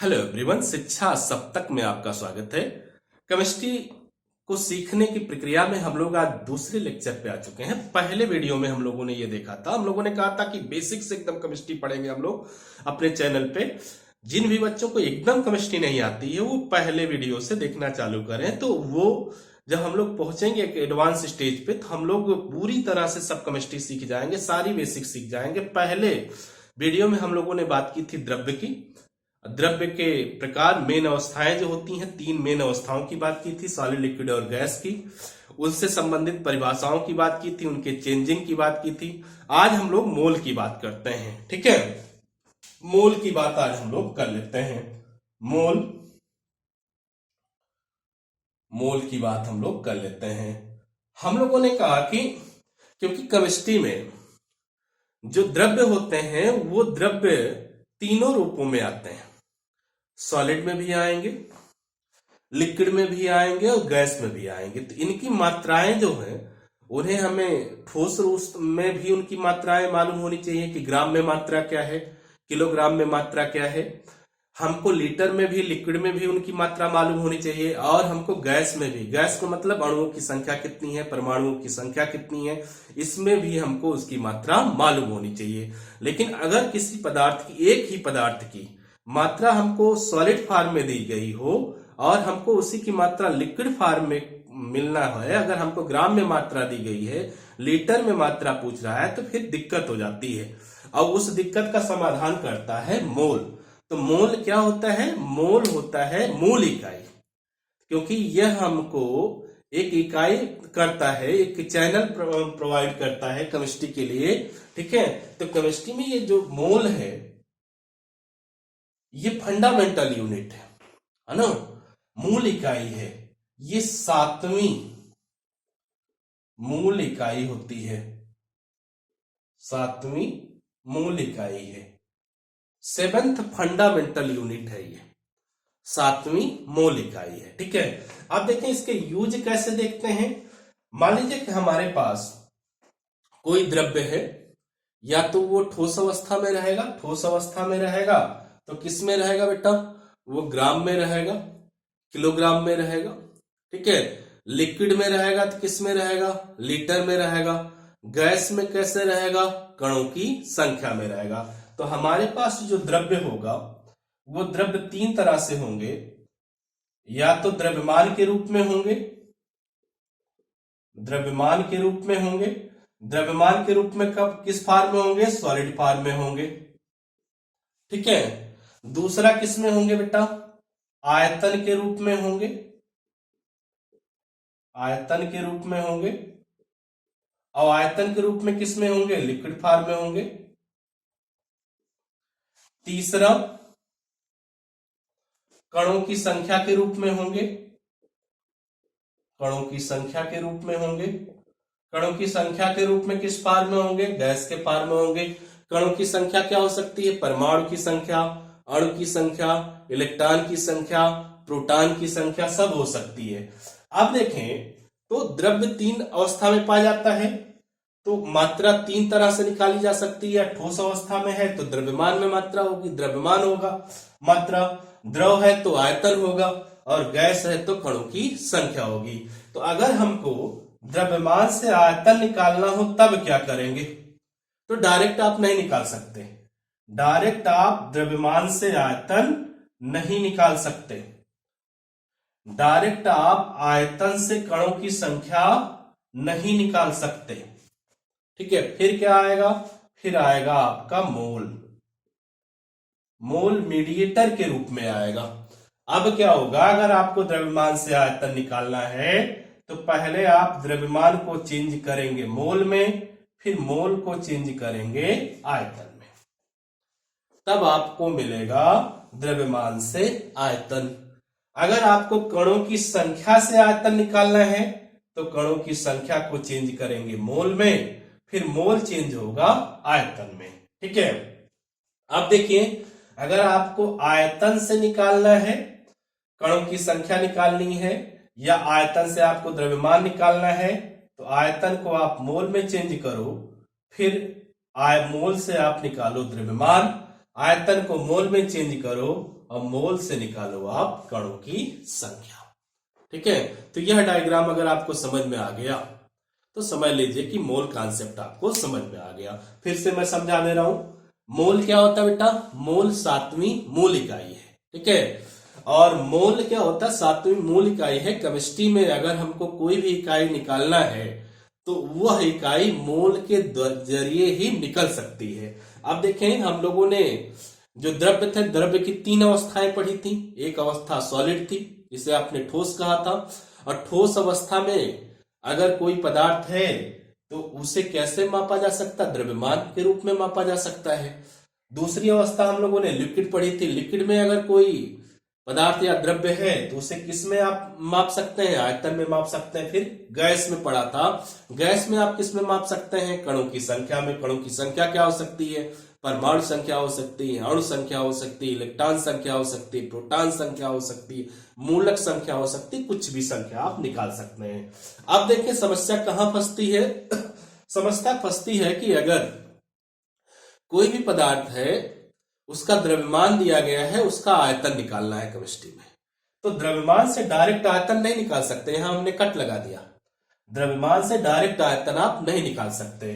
Hello everyone, शिक्षा सप्तक में आपका स्वागत है। केमिस्ट्री को सीखने की प्रक्रिया में हम लोग आज दूसरे लेक्चर पे आ चुके हैं। पहले वीडियो में हम लोगों ने ये देखा था, हम लोगों ने कहा था कि बेसिक से एकदम केमिस्ट्री पढ़ेंगे हम लोग अपने चैनल पे। जिन भी बच्चों को एकदम केमिस्ट्री नहीं आती है वो पहले वीडियो से देखना चालू करें, तो वो जब हम लोग पहुंचेंगे एक एडवांस स्टेज पे तो हम लोग पूरी तरह से सब केमिस्ट्री सीख जाएंगे, सारी बेसिक सीख जाएंगे। पहले वीडियो में हम लोगों ने बात की थी द्रव्य की, द्रव्य के प्रकार, मेन अवस्थाएं जो होती हैं, 3 मेन अवस्थाओं की बात की थी, सॉलिड, लिक्विड और गैस की। उनसे संबंधित परिभाषाओं की बात की थी, उनके चेंजिंग की बात की थी। आज हम लोग मोल की बात करते हैं। ठीक है, मोल की बात आज हम लोग कर लेते हैं। मोल की बात हम लोग कर लेते हैं। हम लोगों ने कहा कि क्योंकि केमिस्ट्री में जो द्रव्य होते हैं वो द्रव्य तीनों रूपों में आते हैं, सॉलिड में भी आएंगे, लिक्विड में भी आएंगे और गैस में भी आएंगे। तो इनकी मात्राएं जो हैं उन्हें हमें ठोस रूप में भी उनकी मात्राएं मालूम होनी चाहिए कि ग्राम में मात्रा क्या है, किलोग्राम में मात्रा क्या है। हमको लीटर में भी, लिक्विड में भी उनकी मात्रा मालूम होनी चाहिए, और हमको गैस में भी, गैस को मतलब अणुओं की संख्या कितनी है, परमाणुओं की संख्या कितनी है, इसमें भी हमको उसकी मात्रा मालूम होनी चाहिए। लेकिन अगर किसी पदार्थ की, एक ही पदार्थ की मात्रा हमको सॉलिड फॉर्म में दी गई हो और हमको उसी की मात्रा लिक्विड फॉर्म में मिलना है, अगर हमको ग्राम में मात्रा दी गई है, लीटर में मात्रा पूछ रहा है, तो फिर दिक्कत हो जाती है। और उस दिक्कत का समाधान करता है मोल। तो मोल क्या होता है? मोल होता है मूल इकाई, क्योंकि यह हमको एक इकाई करता है, एक चैनल प्रोवाइड करता है केमिस्ट्री के लिए। ठीक है, तो केमिस्ट्री में ये जो मोल है ये फंडामेंटल यूनिट है ना, मूल इकाई है। ये 7वीं मूल इकाई होती है, 7वीं मूल इकाई है, 7th फंडामेंटल यूनिट है ये, 7वीं मूल इकाई है। ठीक है, अब देखें इसके यूज कैसे देखते हैं। मान लीजिए कि हमारे पास कोई द्रव्य है, या तो वो ठोस अवस्था में रहेगा, ठोस अवस्था में रहेगा तो किस में रहेगा बेटा? वो ग्राम में रहेगा, किलोग्राम में रहेगा। ठीक है, लिक्विड में रहेगा तो किस में रहेगा? लीटर में रहेगा। गैस में कैसे रहेगा? कणों की संख्या में रहेगा। तो हमारे पास जो द्रव्य होगा वो द्रव्य 3 तरह से होंगे, या तो द्रव्यमान के रूप में होंगे, द्रव्यमान के रूप में होंगे। द्रव्यमान के रूप में कब, किस फॉर्म में होंगे? सॉलिड फॉर्म में होंगे। ठीक है, दूसरा किस में होंगे बेटा? आयतन के रूप में होंगे, आयतन के रूप में होंगे। और आयतन के रूप में किस में होंगे? लिक्विड फॉर्म में होंगे। तीसरा कणों की संख्या के रूप में होंगे, कणों की संख्या के रूप में होंगे। कणों की संख्या के रूप में किस फॉर्म में होंगे? गैस के फॉर्म में होंगे। कणों की संख्या क्या हो सकती है? परमाणु की संख्या, अणु की संख्या, इलेक्ट्रॉन की संख्या, प्रोटॉन की संख्या, सब हो सकती है। अब देखें तो द्रव्य 3 अवस्था में पाया जाता है, तो मात्रा 3 तरह से निकाली जा सकती है। ठोस अवस्था में है तो द्रव्यमान में मात्रा होगी, द्रव्यमान होगा मात्रा, द्रव है तो आयतन होगा, और गैस है तो कणों की संख्या होगी। तो अगर हमको द्रव्यमान से आयतन निकालना हो तब क्या करेंगे? तो डायरेक्ट आप नहीं निकाल सकते, डायरेक्ट आप द्रव्यमान से आयतन नहीं निकाल सकते, डायरेक्ट आप आयतन से कणों की संख्या नहीं निकाल सकते। ठीक है, फिर क्या आएगा? फिर आएगा आपका मोल, मोल मीडिएटर के रूप में आएगा। अब क्या होगा? अगर आपको द्रव्यमान से आयतन निकालना है तो पहले आप द्रव्यमान को चेंज करेंगे मोल में, फिर मोल को चेंज करेंगे आयतन में, तब आपको मिलेगा द्रव्यमान से आयतन। अगर आपको कणों की संख्या से आयतन निकालना है तो कणों की संख्या को चेंज करेंगे मोल में, फिर मोल चेंज होगा आयतन में। ठीक है, अब देखिए, अगर आपको आयतन से निकालना है, कणों की संख्या निकालनी है, या आयतन से आपको द्रव्यमान निकालना है, तो आयतन को आप मोल में चेंज करो, फिर मोल से आप निकालो द्रव्यमान, आयतन को मोल में चेंज करो और मोल से निकालो आप कणों की संख्या। ठीक है, तो यह डायग्राम अगर आपको समझ में आ गया तो समझ लीजिए कि मोल कॉन्सेप्ट आपको समझ में आ गया। फिर से मैं समझा दे रहा हूं, मोल क्या होता है बेटा? मोल 7वीं मूल इकाई है। ठीक है, और मोल क्या होता है? 7वीं मूल इकाई है। केमिस्ट्री में अगर हमको कोई भी इकाई निकालना है तो वह इकाई मोल के जरिए ही निकल सकती है। अब देखें, हम लोगों ने जो द्रव्य थे, द्रव्य की 3 अवस्थाएं पढ़ी थी। एक अवस्था सॉलिड थी, जिसे आपने ठोस कहा था, और ठोस अवस्था में अगर कोई पदार्थ है तो उसे कैसे मापा जा सकता? द्रव्यमान के रूप में मापा जा सकता है। दूसरी अवस्था हम लोगों ने लिक्विड पढ़ी थी। लिक्विड में अगर कोई पदार्थ या द्रव्य है तो उसे किस में आप माप सकते हैं? आयतन में माप सकते हैं। फिर गैस में पढ़ा था, गैस में आप किस में माप सकते हैं? कणों की संख्या में। कणों की संख्या क्या हो सकती है? परमाणु संख्या हो सकती है, अणु संख्या हो सकती है, इलेक्ट्रॉन संख्या हो सकती है, प्रोटॉन संख्या हो सकती है, मूलक संख्या हो सकती है, कुछ भी संख्या आप निकाल सकते हैं। अब देखिए समस्या कहां फंसती है। समस्या फंसती है कि अगर कोई भी पदार्थ है, उसका द्रव्यमान दिया गया है, उसका आयतन निकालना है केमिस्ट्री में, तो द्रव्यमान से डायरेक्ट आयतन नहीं निकाल सकते। यहां हमने कट लगा दिया, द्रव्यमान से डायरेक्ट आयतन आप नहीं निकाल सकते।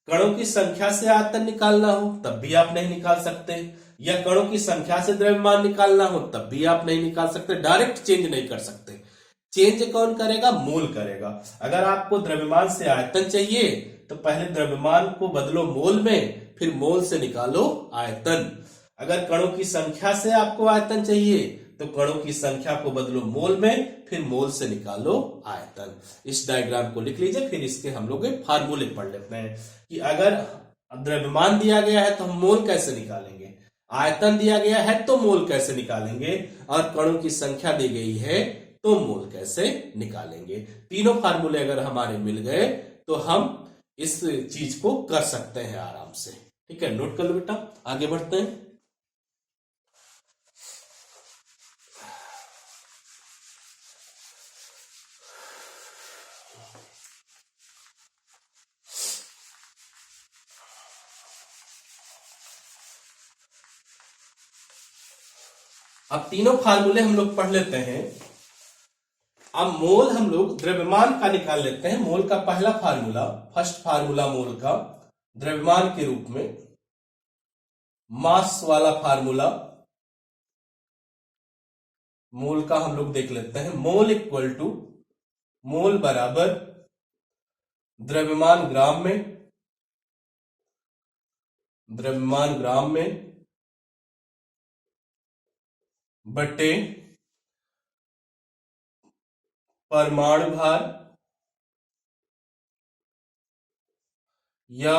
कणों की संख्या से आयतन निकालना हो तब भी आप नहीं निकाल सकते, या कणों की संख्या से द्रव्यमान निकालना हो तब भी आप नहीं निकाल सकते। डायरेक्ट चेंज नहीं कर सकते। चेंज कौन करेगा? मोल करेगा। अगर आपको द्रव्यमान से आयतन चाहिए तो पहले द्रव्यमान को बदलो मोल में, फिर मोल से निकालो आयतन। अगर कणों की संख्या से आपको आयतन चाहिए तो कणों की संख्या को बदलो मोल में, फिर मोल से निकालो आयतन। इस डायग्राम को लिख लीजिए, फिर इसके हम लोग फार्मूले पढ़ लेते हैं कि अगर द्रव्यमान दिया गया है तो हम मोल कैसे निकालेंगे, आयतन दिया गया है तो मोल कैसे निकालेंगे, और कणों की संख्या दी गई है तो मोल कैसे निकालेंगे। तीनों फार्मूले अगर हमारे मिल गए तो हम इस चीज को कर सकते हैं आराम से। ठीक है, नोट कर लो बेटा, आगे बढ़ते हैं। अब तीनों फार्मूले हम लोग पढ़ लेते हैं। अब मोल हम लोग द्रव्यमान का निकाल लेते हैं। मोल का पहला फार्मूला, फर्स्ट फार्मूला मोल का द्रव्यमान के रूप में, मास वाला फार्मूला मोल का हम लोग देख लेते हैं। मोल इक्वल टू, मोल बराबर द्रव्यमान ग्राम में, द्रव्यमान ग्राम में बटे परमाणु भार या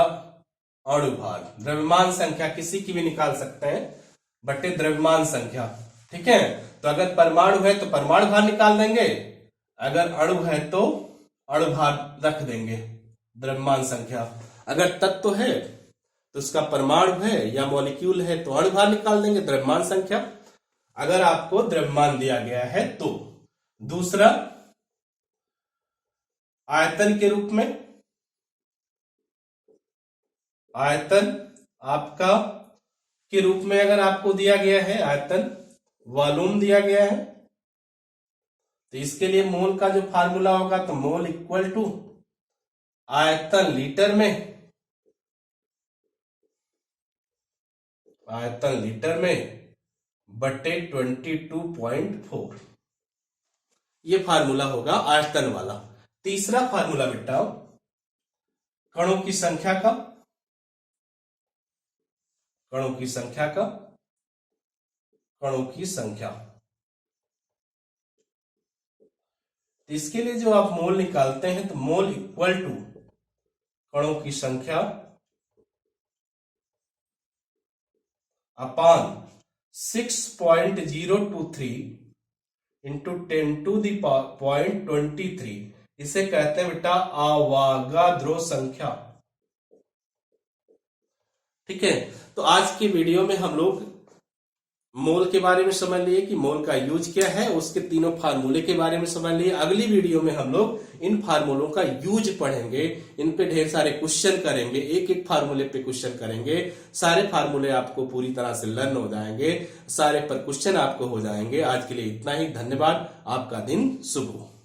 अणु भार। द्रव्यमान संख्या किसी की भी निकाल सकते हैं, बटे द्रव्यमान संख्या। ठीक है, तो अगर परमाणु है तो परमाणु भार निकाल देंगे, अगर अणु है तो अणु भार रख देंगे, द्रव्यमान संख्या। अगर तत्व है तो उसका परमाणु है या मॉलिक्यूल है तो अणु भार निकाल देंगे, द्रव्यमान संख्या, अगर आपको द्रव्यमान दिया गया है तो। दूसरा, आयतन के रूप में, आयतन आपका के रूप में अगर आपको दिया गया है, आयतन वॉल्यूम दिया गया है, तो इसके लिए मोल का जो फार्मूला होगा तो मोल इक्वल टू आयतन लीटर में, आयतन लीटर में बटे 22.4, ये फार्मूला होगा आयतन वाला। तीसरा फार्मूला बेटा कणों की संख्या का, कणों की संख्या का, कणों की संख्या। इसके लिए जो आप मोल निकालते हैं तो मोल इक्वल टू कणों की संख्या अपान 6.023 इंटू 10⁻23। इसे कहते हैं बेटा अवागाद्रो संख्या। ठीक है, तो आज की वीडियो में हम लोग मोल के बारे में समझ लिए कि मोल का यूज क्या है, उसके तीनों फार्मूले के बारे में समझ लिए। अगली वीडियो में हम लोग इन फार्मूलों का यूज पढ़ेंगे, इन पे ढेर सारे क्वेश्चन करेंगे, एक एक फार्मूले पे क्वेश्चन करेंगे। सारे फार्मूले आपको पूरी तरह से लर्न हो जाएंगे, सारे पर क्वेश्चन आपको हो जाएंगे। आज के लिए इतना ही, धन्यवाद। आपका दिन शुभ हो।